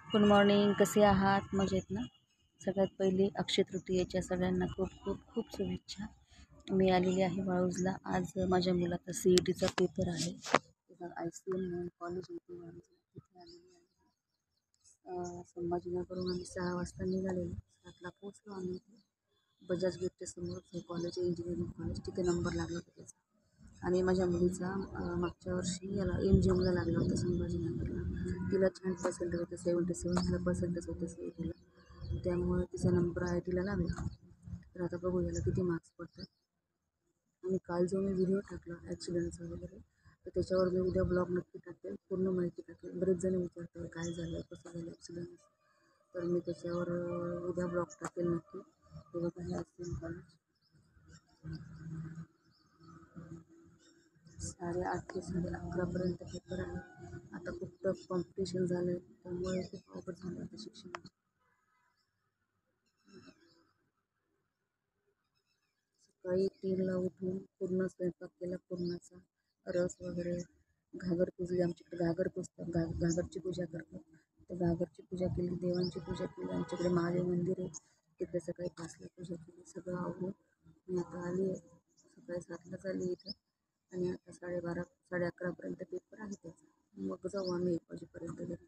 Good morning. कसे आहात? मजेत ना? सगळ्यात पहिली अक्षय तृतीयेच्या सगळ्यांना खूप खूप खूप शुभेच्छा. मी आलेली आहे वाळूजला. आज माझ्या मुलाचा CETचा पेपर आहे. ICM म्हणून कॉलेज होते वाळूजला, तिथे आलेली आहे. संभाजीनगरहून आम्ही 6 वाजता निघालेलो. 7ला पोचलो आम्ही. बजाज गेटच्या समोरच हे कॉलेज, इंजिनिअरिंग कॉलेज, तिथे नंबर लागला होता त्याचा. आणि माझ्या मुलीचा मागच्या वर्षी याला MGMला लागला होता संभाजीनगरला. तिला छान पर्सेंटेज होते, 77 पर्सेंटेज होते CETला. त्यामुळे तिचा नंबर IITला लागला. तर आता बघू याला किती मार्क्स पडतात. आणि काल जो मी व्हिडिओ टाकला ॲक्सिडेंटचा वगैरे, तर त्याच्यावर मी उद्या ब्लॉग नक्की टाकेल, पूर्ण माहिती टाकेल. बरेच जण विचारतात काय झालं, कसं झालं ॲक्सिडेंट. तर मी त्याच्यावर उद्या ब्लॉग टाकेल नक्की. तेव्हा काही असेल कॉलेज 8:30 ते 11:30 पेपर आहे. आता खूप टफ कॉम्पिटिशन झालं आहे, त्यामुळे खूप अवघड झालं आता शिक्षणाचं. सकाळी 3ला उठून पूर्ण स्वयंपाक केला, पुरणाचा रस वगैरे, घागर पुजली. आमच्याकडे घागर पुजतात, घागरची पूजा करतात. तर घागरची पूजा केली, देवांची पूजा केली. आमच्याकडे महादेव मंदिर आहे, तिथे सकाळी 5ला पूजा केली. सगळं आवडून मी आता आली आहे. सकाळी 7लाच आली इथं. आणि आता 12:30 11:30पर्यंत पेपर आहे त्याचा. मग जाऊ आम्ही 1 वाजेपर्यंत घरी.